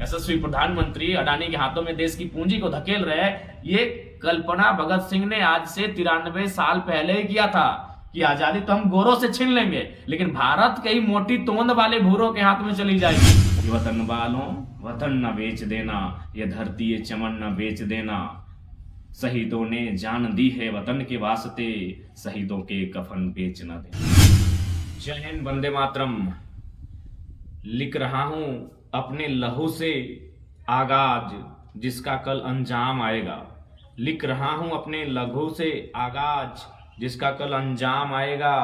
यशस्वी प्रधानमंत्री अडानी के हाथों में देश की पूंजी को धकेल रहे हैं, ये कल्पना भगत सिंह ने आज से 93 साल पहले ही किया था कि आजादी तो हम गोरों से छीन लेंगे, लेकिन भारत के ही मोटी तोंद वाले भूरों के हाथ में चली जाएगी। वतन वालों, वतन न बेच देना, ये धरती ये चमन न बेच देना, शहीदों ने जान दी है वतन के वास्ते, शहीदों के कफन बेच न देना। जय हिंद, वंदे मातरम। लिख रहा हूं अपने लहू से आगाज, जिसका कल अंजाम आएगा। लिख रहा हूं अपने लहू से आगाज, जिसका कल अंजाम आएगा।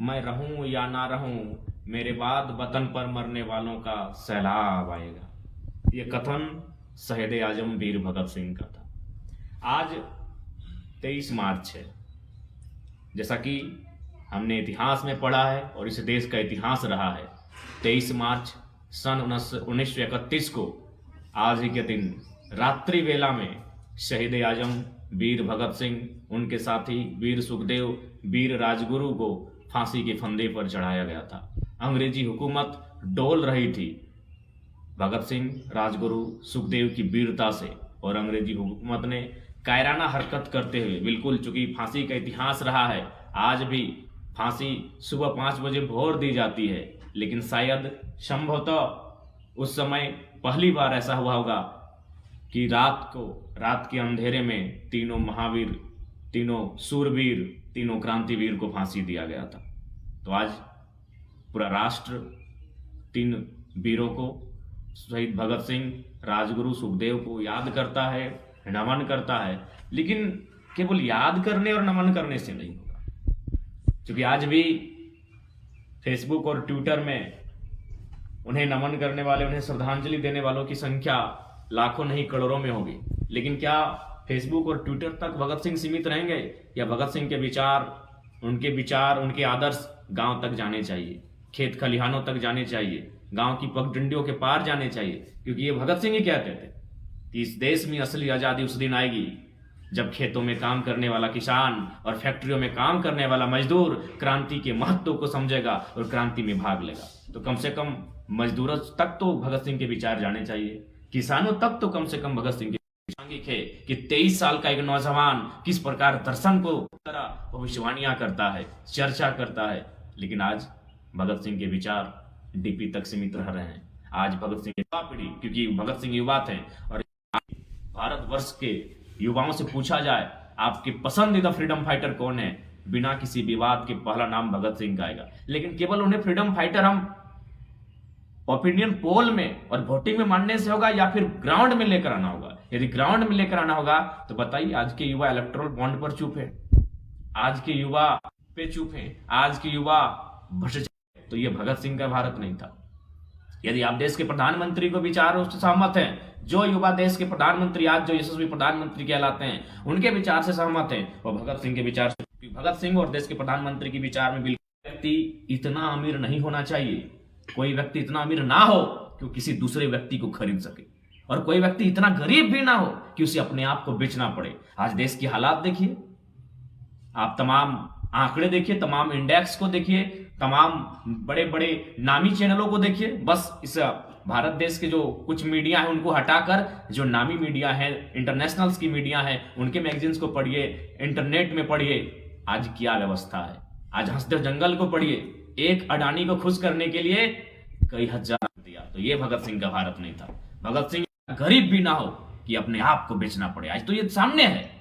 मैं रहूं या ना रहूं, मेरे बाद वतन पर मरने वालों का सैलाब आएगा। ये कथन शहीद आजम वीर भगत सिंह का था। आज 23 मार्च है। जैसा कि हमने इतिहास में पढ़ा है और इस देश का इतिहास रहा है, 23 मार्च सन 1931 को आज ही के दिन रात्रि वेला में शहीद आजम वीर भगत सिंह, उनके साथी वीर सुखदेव, वीर राजगुरु को फांसी के फंदे पर चढ़ाया गया था। अंग्रेजी हुकूमत डोल रही थी भगत सिंह, राजगुरु, सुखदेव की वीरता से, और अंग्रेजी हुकूमत ने कायराना हरकत करते हुए, बिल्कुल चूंकि फांसी का इतिहास रहा है, आज भी फांसी सुबह 5 बजे भोर दी जाती है, लेकिन शायद संभवतः उस समय पहली बार ऐसा हुआ होगा कि रात के अंधेरे में तीनों महावीर, तीनों सूरवीर, तीनों क्रांतिवीर को फांसी दिया गया था। तो आज पूरा राष्ट्र तीन वीरों को, शहीद भगत सिंह, राजगुरु, सुखदेव को याद करता है, नमन करता है। लेकिन केवल याद करने और नमन करने से नहीं होगा, क्योंकि आज भी फेसबुक और ट्विटर में उन्हें नमन करने वाले, उन्हें श्रद्धांजलि देने वालों की संख्या लाखों नहीं करोड़ों में होगी। लेकिन क्या फेसबुक और ट्विटर तक भगत सिंह सीमित रहेंगे, या भगत सिंह के विचार, उनके आदर्श गांव तक जाने चाहिए, खेत खलिहानों तक जाने चाहिए, गांव की पगडंडियों के पार जाने चाहिए? क्योंकि ये भगत सिंह ही कहते थे कि इस देश में असली आजादी उस दिन आएगी जब खेतों में काम करने वाला किसान और फैक्ट्रियों में काम करने वाला मजदूर क्रांति के महत्व को समझेगा और क्रांति में भाग लेगा। तो कम से कम मजदूरों तक तो भगत सिंह के विचार जाने चाहिए, किसानों तक तो कम से कम भगत सिंह के प्रासंगिक है कि 23 साल का एक नौजवान किस प्रकार दर्शन को तरह भविष्यवाणियां करता है, चर्चा करता है। लेकिन आज भगत सिंह के विचार डीपी तक सीमित रह रहे हैं। आज भगत सिंह की युवा पीढ़ी, क्योंकि भगत सिंह युवा थे, और भारतवर्ष के युवाओं से पूछा जाए आपके पसंदीदा फ्रीडम फाइटर कौन है, बिना किसी विवाद के पहला नाम भगत सिंह का आएगा। लेकिन केवल उन्हें फ्रीडम फाइटर हम ओपिनियन पोल में और वोटिंग में मानने से होगा, या फिर ग्राउंड में लेकर आना होगा? यदि ग्राउंड में लेकर आना होगा तो बताइए, आज के युवा इलेक्टोरल बॉन्ड पर चुप है, आज के युवा पे चुप है, आज के युवा भ्रष्टाचार। तो ये भगत सिंह का भारत नहीं था। यदि आप देश के प्रधानमंत्री को विचारों से सहमत हैं, जो युवा देश के प्रधानमंत्री, आज जो यशस्वी प्रधानमंत्री कहलाते हैं, उनके विचार से सहमत हैं, वो भगत सिंह के विचार से, भगत सिंह और देश के प्रधानमंत्री के विचार में बिल्कुल व्यक्ति इतना अमीर नहीं होना चाहिए, कोई व्यक्ति इतना अमीर ना हो कि किसी दूसरे व्यक्ति को खरीद सके, और कोई व्यक्ति इतना गरीब भी ना हो कि उसे अपने आप को बेचना पड़े। आज देश की हालात देखिए, आप तमाम आंकड़े देखिए, तमाम इंडेक्स को देखिए, तमाम बड़े बड़े नामी चैनलों को देखिए। बस इस भारत देश के जो कुछ मीडिया है उनको हटाकर जो नामी मीडिया है, इंटरनेशनल्स की मीडिया है, उनके मैगजीन्स को पढ़िए, इंटरनेट में पढ़िए, आज क्या व्यवस्था है। आज हंसते जंगल को पढ़िए, एक अडानी को खुश करने के लिए कई हजार दिया। तो ये भगत सिंह का भारत नहीं था। भगत सिंह गरीब भी ना हो कि अपने आप को बेचना पड़े। आज तो ये सामने है।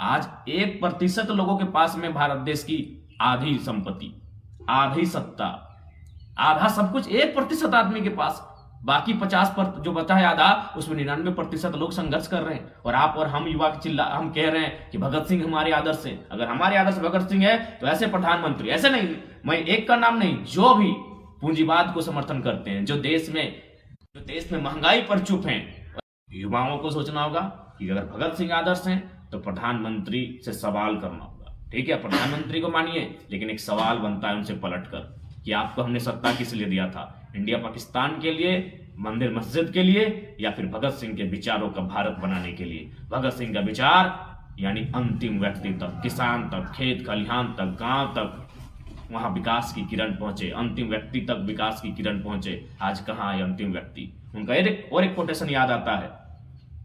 आज 1% लोगों के पास में भारत देश की आधी संपत्ति, आधी सत्ता, आधा सब कुछ 1% आदमी के पास, बाकी 50% जो बचा है आधा, उसमें 99% लोग संघर्ष कर रहे हैं। और आप और हम युवा हम कह रहे हैं कि भगत सिंह हमारे आदर्श है। अगर हमारे आदर्श भगत सिंह है तो ऐसे प्रधानमंत्री, ऐसे नहीं, मैं एक का नाम नहीं, जो भी पूंजीवाद को समर्थन करते हैं, जो देश में महंगाई पर चुप हैं, युवाओं को सोचना होगा कि अगर भगत सिंह आदर्श हैं तो प्रधानमंत्री से सवाल करना होगा। ठीक है, प्रधानमंत्री को मानिए, लेकिन एक सवाल बनता है उनसे पलटकर कि आपको हमने सत्ता किस लिए दिया था? इंडिया पाकिस्तान के लिए, मंदिर मस्जिद के लिए, या फिर भगत सिंह के विचारों का भारत बनाने के लिए? भगत सिंह का विचार यानी अंतिम व्यक्ति तक, किसान तक, खेत खलिहान तक, गांव तक, वहां विकास की किरण पहुंचे, अंतिम व्यक्ति तक विकास की किरण पहुंचे। आज कहां है अंतिम व्यक्ति? उनका एक कोटेशन याद आता है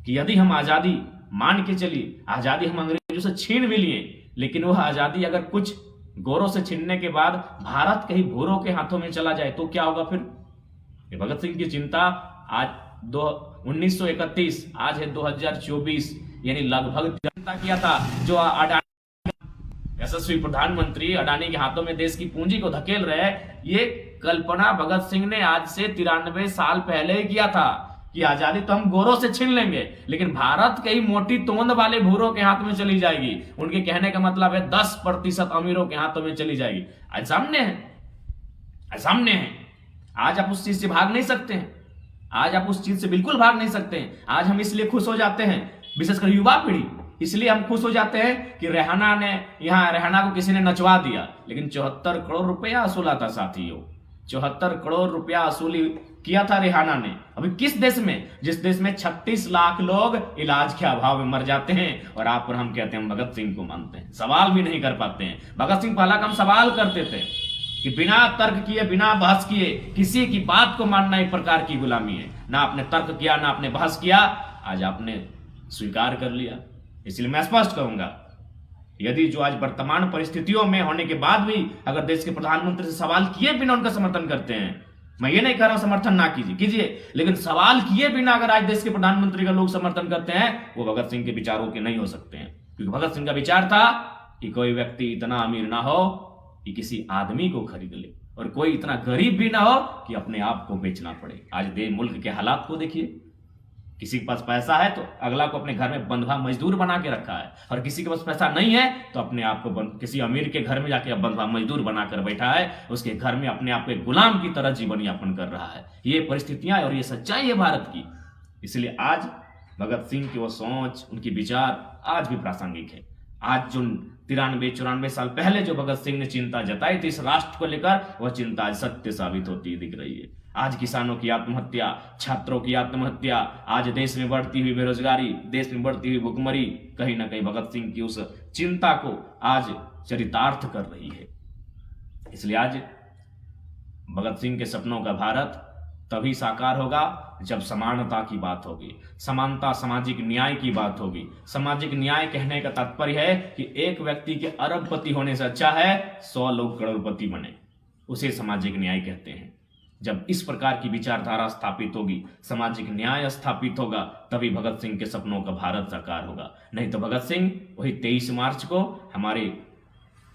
कि यदि हम आजादी मान के चलिए, आजादी हम अंग्रेजों से छीन भी लिए, लेकिन वह आजादी अगर कुछ गोरों से छीनने के बाद भारत कहीं भूरों के हाथों में चला जाए तो क्या होगा फिर। ये भगत सिंह की चिंता आज 1931, आज है 2024, यानी लगभग चिंता किया था जो अडानी, यशस्वी प्रधानमंत्री अडानी के हाथों में देश की पूंजी को धकेल रहे हैं। ये कल्पना भगत सिंह ने आज से 93 साल पहले ही किया था कि आजादी तो हम गोरों से छीन लेंगे, लेकिन भारत कई मोटी तोंद वाले भूरों के हाथ में चली जाएगी। उनके कहने का मतलब है 10% अमीरों के हाथों में चली जाएगी। आज सामने है, आज सामने है। आज आप उस चीज से भाग नहीं सकते हैं, आज आप उस चीज से बिल्कुल भाग नहीं सकते हैं। आज हम इसलिए खुश हो जाते हैं, विशेषकर युवा पीढ़ी, इसलिए हम खुश हो जाते हैं कि रेहाना को किसी ने नचवा दिया, लेकिन 74 करोड़ रुपया असूला था साथियों, 74 करोड़ रुपया असूली किया था रेहाना ने। अभी किस देश में, जिस देश में 36 लाख लोग इलाज के अभाव में मर जाते हैं, और आप और हम कहते हैं हम भगत सिंह को मानते हैं, सवाल भी नहीं कर पाते हैं। भगत सिंह पहला काम सवाल करते थे कि बिना तर्क किए, बिना बहस किए किसी की बात को मानना एक प्रकार की गुलामी है। ना आपने तर्क किया, ना आपने बहस किया, आज आपने स्वीकार कर लिया। इसलिए मैं स्पष्ट कहूंगा, यदि जो आज वर्तमान परिस्थितियों में होने के बाद भी अगर देश के प्रधानमंत्री से सवाल किए बिना उनका समर्थन करते हैं, मैं ये नहीं कह रहा हूं समर्थन ना कीजिए, लेकिन सवाल किए बिना अगर आज देश के प्रधानमंत्री का लोग समर्थन करते हैं, वो भगत सिंह के विचारों के नहीं हो सकते हैं। क्योंकि भगत सिंह का विचार था कि कोई व्यक्ति इतना अमीर ना हो कि किसी आदमी को खरीद ले, और कोई इतना गरीब भी ना हो कि अपने आप को बेचना पड़े। आज देश मुल्क के हालात को देखिए, किसी के पास पैसा है तो अगला को अपने घर में बंधुआ मजदूर बना के रखा है, और किसी के पास पैसा नहीं है तो अपने आप को किसी अमीर के घर में जाके बंधुआ मजदूर बनाकर बैठा है, उसके घर में अपने आप को एक गुलाम की तरह जीवन यापन कर रहा है। ये परिस्थितियां और ये सच्चाई है भारत की। इसलिए आज भगत सिंह की वो सोच, उनकी विचार आज भी प्रासंगिक है। आज जो 93-94 साल पहले जो भगत सिंह ने चिंता जताई थी इस राष्ट्र को लेकर, वह चिंता आज सत्य साबित होती दिख रही है। आज किसानों की आत्महत्या, छात्रों की आत्महत्या, आज देश में बढ़ती हुई बेरोजगारी, देश में बढ़ती हुई भुखमरी कहीं ना कहीं भगत सिंह की उस चिंता को आज चरितार्थ कर रही है। इसलिए आज भगत सिंह के सपनों का भारत तभी साकार होगा जब समानता की बात होगी, समानता, सामाजिक न्याय की बात होगी। सामाजिक न्याय कहने का तात्पर्य है कि एक व्यक्ति के अरबपति होने से अच्छा है 100 लोग करोड़पति बने, उसे सामाजिक न्याय कहते हैं। जब इस प्रकार की विचारधारा स्थापित होगी, सामाजिक न्याय स्थापित होगा, तभी भगत सिंह के सपनों का भारत साकार होगा। नहीं तो भगत सिंह वही 23 मार्च को हमारे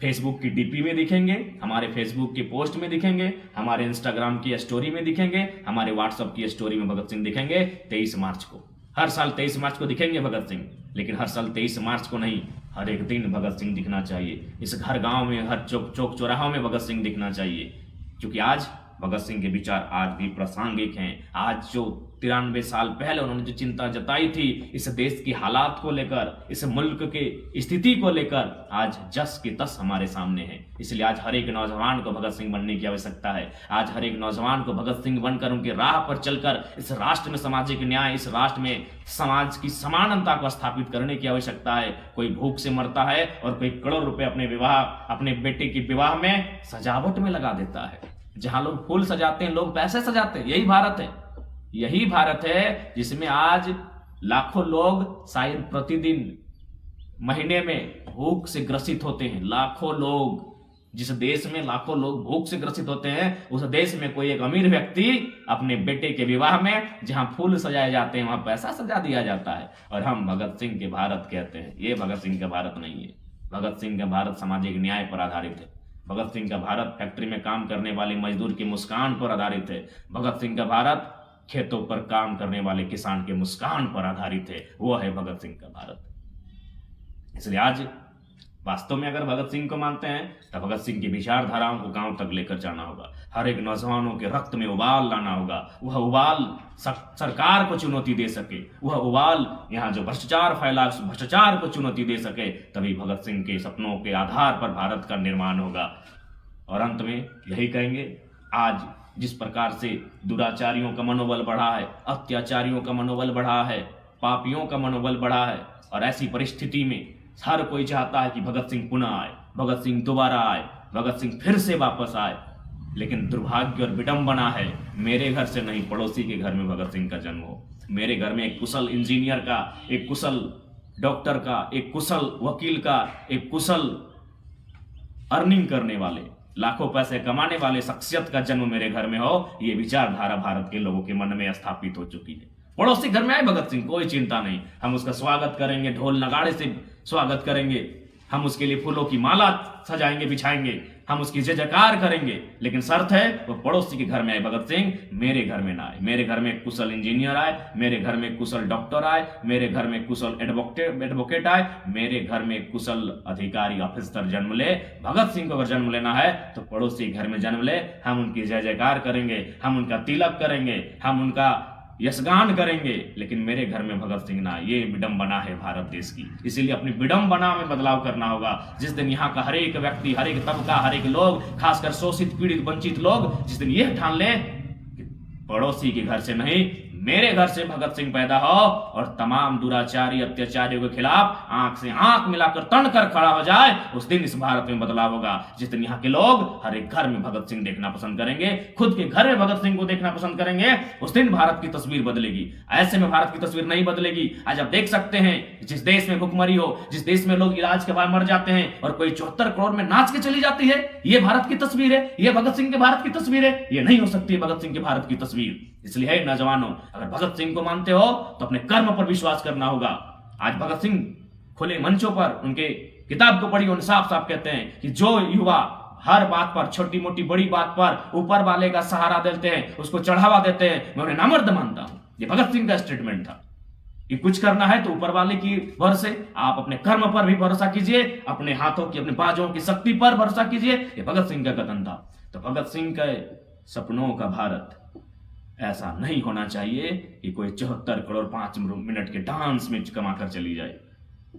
फेसबुक की डीपी में दिखेंगे, हमारे फेसबुक के पोस्ट में दिखेंगे, हमारे इंस्टाग्राम की स्टोरी में दिखेंगे, हमारे व्हाट्सएप की स्टोरी में भगत सिंह दिखेंगे 23 मार्च को। हर साल 23 मार्च को दिखेंगे भगत सिंह, लेकिन हर साल 23 मार्च को नहीं, हर एक दिन भगत सिंह दिखना चाहिए। इस हर गांव में, हर चौक चौराहों में भगत सिंह दिखना चाहिए, क्योंकि आज भगत सिंह के विचार आज भी प्रासंगिक हैं। आज जो 93 साल पहले उन्होंने जो चिंता जताई थी इस देश की हालात को लेकर, इस मुल्क के स्थिति को लेकर, आज जस की तस हमारे सामने है। इसलिए आज हर एक नौजवान को भगत सिंह बनने की आवश्यकता है। आज हर एक नौजवान को भगत सिंह बनकर उनके राह पर चलकर इस राष्ट्र में सामाजिक न्याय, इस राष्ट्र में समाज की समानता को स्थापित करने की आवश्यकता है। कोई भूख से मरता है और कोई करोड़ रुपए अपने बेटे के विवाह में सजावट में लगा देता है। जहां लोग फूल सजाते हैं, लोग पैसे सजाते हैं। यही भारत है, यही भारत है जिसमें आज लाखों लोग शायद प्रतिदिन, महीने में भूख से ग्रसित होते हैं। लाखों लोग, जिस देश में लाखों लोग भूख से ग्रसित होते हैं, उस देश में कोई एक अमीर व्यक्ति अपने बेटे के विवाह में जहां फूल सजाए जाते हैं वहां पैसा सजा दिया जाता है, और हम भगत सिंह के भारत कहते हैं। ये भगत सिंह का भारत नहीं है। भगत सिंह का भारत सामाजिक न्याय पर आधारित है। भगत सिंह का भारत फैक्ट्री में काम करने वाले मजदूर की मुस्कान पर आधारित है। भगत सिंह का भारत खेतों पर काम करने वाले किसान के मुस्कान पर आधारित है। वो है भगत सिंह का भारत। इसलिए आज वास्तव में अगर भगत सिंह को मानते हैं तो भगत सिंह की विचारधाराओं को गांव तक लेकर जाना होगा। हर एक नौजवानों के रक्त में उबाल लाना होगा। वह उबाल सरकार को चुनौती दे सके, वह उबाल यहाँ जो भ्रष्टाचार फैला उस भ्रष्टाचार को चुनौती दे सके, तभी भगत सिंह के सपनों के आधार पर भारत का निर्माण होगा। और अंत में यही कहेंगे, आज जिस प्रकार से दुराचारियों का मनोबल बढ़ा है, अत्याचारियों का मनोबल बढ़ा है, पापियों का मनोबल बढ़ा है, और ऐसी परिस्थिति में हर कोई चाहता है कि भगत सिंह पुनः आए, भगत सिंह दोबारा आए, भगत सिंह फिर से वापस आए। लेकिन दुर्भाग्य और विडंबना है, मेरे घर से नहीं पड़ोसी के घर में भगत सिंह का जन्म हो। मेरे घर में एक कुशल इंजीनियर का, एक कुशल डॉक्टर का, एक कुशल वकील का, एक कुशल अर्निंग करने वाले, लाखों पैसे कमाने वाले शख्सियत का जन्म मेरे घर में हो, ये विचारधारा भारत के लोगों के मन में स्थापित हो चुकी है। पड़ोसी घर में आए भगत सिंह, कोई चिंता नहीं, हम उसका स्वागत करेंगे, ढोल नगाड़े से स्वागत करेंगे, हम उसके लिए फूलों की माला सजाएंगे, बिछाएंगे, हम उसकी जय जयकार करेंगे, लेकिन शर्त है वो पड़ोसी के घर में आए भगत सिंह, मेरे घर में ना आए। मेरे घर में एक कुशल इंजीनियर आए, मेरे घर में कुशल डॉक्टर आए, मेरे घर में कुशल एडवोकेट आए, मेरे घर में कुशल अधिकारी ऑफिसर जन्म ले। भगत सिंह को अगर जन्म लेना है तो पड़ोसी घर में जन्म ले, हम उनकी जय जयकार करेंगे, हम उनका तिलक करेंगे, हम उनका यशगान करेंगे, लेकिन मेरे घर में भगत सिंह ना। ये विडंबना है भारत देश की, इसीलिए अपनी विडंबना में बदलाव करना होगा। जिस दिन यहाँ का हर एक व्यक्ति, हर एक तबका, हर एक लोग, खासकर शोषित, पीड़ित, वंचित लोग, जिस दिन यह ठान ले कि पड़ोसी के घर से नहीं, मेरे घर से भगत सिंह पैदा हो और तमाम दुराचारी अत्याचारियों के खिलाफ आंख से आंख मिलाकर तन कर खड़ा हो जाए, उस दिन इस भारत में बदलाव होगा। जिस दिन यहाँ के लोग हर एक घर में भगत सिंह देखना पसंद करेंगे, खुद के घर में भगत सिंह को देखना पसंद करेंगे, उस दिन भारत की तस्वीर बदलेगी। ऐसे में भारत की तस्वीर नहीं बदलेगी। आज आप देख सकते हैं, जिस देश में भुखमरी हो, जिस देश में लोग इलाज के बाद मर जाते हैं और कोई 74 करोड़ में नाच के चली जाती है, ये भारत की तस्वीर है, ये भगत सिंह के भारत की तस्वीर है। ये नहीं हो सकती भगत सिंह के भारत की तस्वीर। इसलिए है नौजवानों, अगर भगत सिंह को मानते हो तो अपने कर्म पर विश्वास करना होगा। आज भगत सिंह खुले मंचों पर उनके किताब को पढ़ी, उन्हें साफ साफ कहते हैं कि जो युवा हर बात पर, छोटी मोटी बड़ी बात पर ऊपर वाले का सहारा देते हैं, उसको चढ़ावा देते हैं, मैं उन्हें नामर्द मानता हूं। ये भगत सिंह का स्टेटमेंट था कि कुछ करना है तो ऊपर वाले की भरोसे, आप अपने कर्म पर भी भरोसा कीजिए, अपने हाथों की, अपने बाजों की शक्ति पर भरोसा कीजिए। ये भगत सिंह का कथन था। तो भगत सिंह के सपनों का भारत ऐसा नहीं होना चाहिए कि कोई 74 करोड़ 5 मिनट के डांस में कमा कर चली जाए।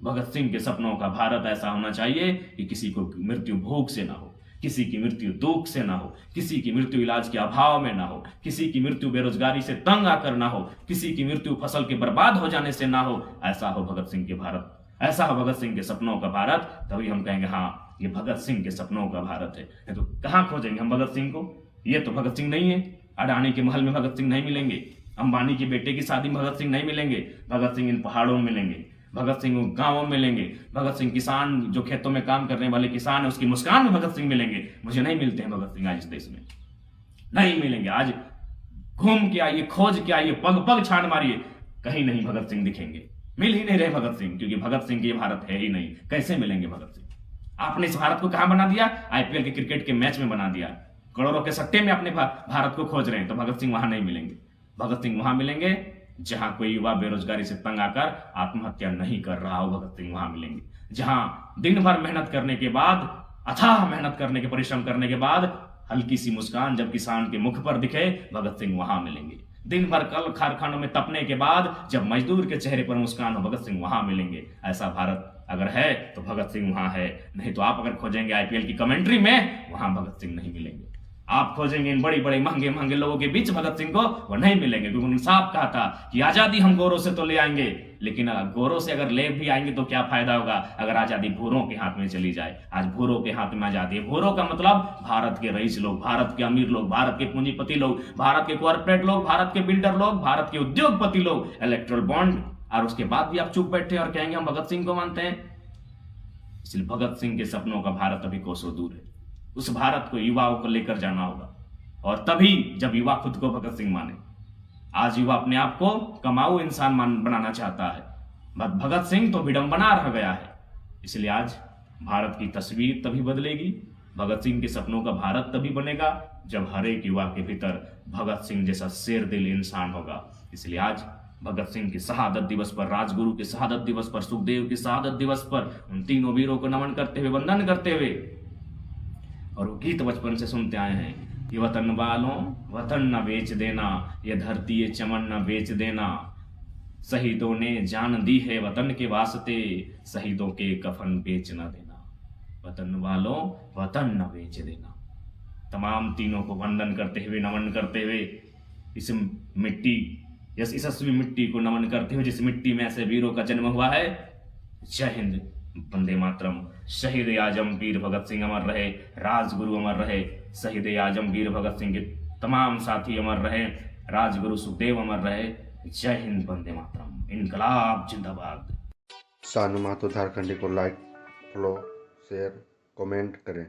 भगत सिंह के सपनों का भारत ऐसा होना चाहिए कि किसी को मृत्यु भूख से ना हो, किसी की मृत्यु दुख से ना हो, किसी की मृत्यु इलाज के अभाव में ना हो, किसी की मृत्यु बेरोजगारी से तंग आकर ना हो, किसी की मृत्यु फसल के बर्बाद हो जाने से ना हो। ऐसा हो भगत सिंह के भारत, ऐसा हो भगत सिंह के सपनों का भारत, तभी हम कहेंगे हाँ ये भगत सिंह के सपनों का भारत है। नहीं तो कहां खोजेंगे हम भगत सिंह को? ये तो भगत सिंह नहीं है। अडानी के महल में भगत सिंह नहीं मिलेंगे, अंबानी के बेटे की शादी में भगत सिंह नहीं मिलेंगे। भगत सिंह इन पहाड़ों में मिलेंगे, भगत सिंह गांवों में मिलेंगे, भगत सिंह किसान जो खेतों में काम करने वाले किसान है उसकी मुस्कान में भगत सिंह मिलेंगे। मुझे नहीं मिलते हैं भगत सिंह आज इस देश में, नहीं मिलेंगे। आज घूम के आइए, खोज के आइए, पग पग छान मारिए, कहीं नहीं भगत सिंह दिखेंगे। मिल ही नहीं रहे भगत सिंह, क्योंकि भगत सिंह ये भारत है ही नहीं। कैसे मिलेंगे भगत सिंह? आपने इस भारत को कहां बना दिया? आईपीएल के क्रिकेट के मैच में बना दिया। करोड़ों के सट्टे में अपने भारत को खोज रहे हैं, तो भगत सिंह वहां नहीं मिलेंगे। भगत सिंह वहां मिलेंगे जहां कोई युवा बेरोजगारी से तंग आकर आत्महत्या नहीं कर रहा हो, भगत सिंह वहां मिलेंगे। जहां दिन भर मेहनत करने के बाद, अथाह मेहनत करने के, परिश्रम करने के बाद हल्की सी मुस्कान जब किसान के मुख पर दिखे, भगत सिंह वहां मिलेंगे। दिन भर कल कारखानों में तपने के बाद जब मजदूर के चेहरे पर मुस्कान हो, भगत सिंह वहां मिलेंगे। ऐसा भारत अगर है तो भगत सिंह वहां है, नहीं तो आप अगर खोजेंगे आईपीएल की कमेंट्री में, वहां भगत सिंह नहीं मिलेंगे। आप खोजेंगे इन बड़ी बड़े महंगे महंगे लोगों के बीच भगत सिंह को, वो नहीं मिलेंगे। क्योंकि उन्होंने साफ कहा था कि आजादी हम गोरों से तो ले आएंगे, लेकिन गोरों से अगर ले भी आएंगे तो क्या फायदा होगा अगर आजादी भूरों के हाथ में चली जाए। आज भूरों के हाथ में आजादी है। भूरों का मतलब भारत के रईस लोग, भारत के अमीर लोग, भारत के पूंजीपति लोग, भारत के कॉर्पोरेट लोग, भारत के बिल्डर लोग, भारत के उद्योगपति लोग, इलेक्ट्रल बॉन्ड। और उसके बाद भी आप चुप बैठे और कहेंगे हम भगत सिंह को मानते हैं। इसलिए भगत सिंह के सपनों का भारत अभी कोसों दूर है। उस भारत को युवाओं को लेकर जाना होगा, और तभी जब युवा खुद को भगत सिंह माने। आज युवा अपने आप को कमाऊ इंसान बनाना चाहता है, भगत सिंह तो विडंबना रह गया है। इसलिए आज भारत की तस्वीर तभी बदलेगी, भगत सिंह के सपनों का भारत तभी बनेगा जब हर एक युवा के भीतर भगत सिंह जैसा शेर दिल इंसान होगा। इसलिए आज भगत सिंह के शहादत दिवस पर, राजगुरु के शहादत दिवस पर, सुखदेव के शहादत दिवस पर उन तीनों वीरों को नमन करते हुए, वंदन करते हुए, और वो गीत बचपन से सुनते आए हैं कि वतन वालों वतन न बेच देना, ये धरती ये चमन न बेच देना, शहीदों ने जान दी है वतन के वास्ते, शहीदों के कफन बेच न देना, वतन वालों वतन न बेच देना। तमाम तीनों को वंदन करते हुए, नमन करते हुए, इस मिट्टी, इस यशस्वी मिट्टी को नमन करते हुए जिस मिट्टी में ऐसे वीरों का जन्म हुआ है, जय हिंद, वंदे मातरम। शहीद आजम वीर भगत सिंह अमर रहे, राजगुरु अमर रहे, शहीद आजम वीर भगत सिंह के तमाम साथी अमर रहे, राजगुरु सुखदेव अमर रहे। जय हिंद, वंदे मातरम, इनकलाब जिंदाबाद। सानू महतो झारखंडी को लाइक, फॉलो, शेयर, कमेंट करें।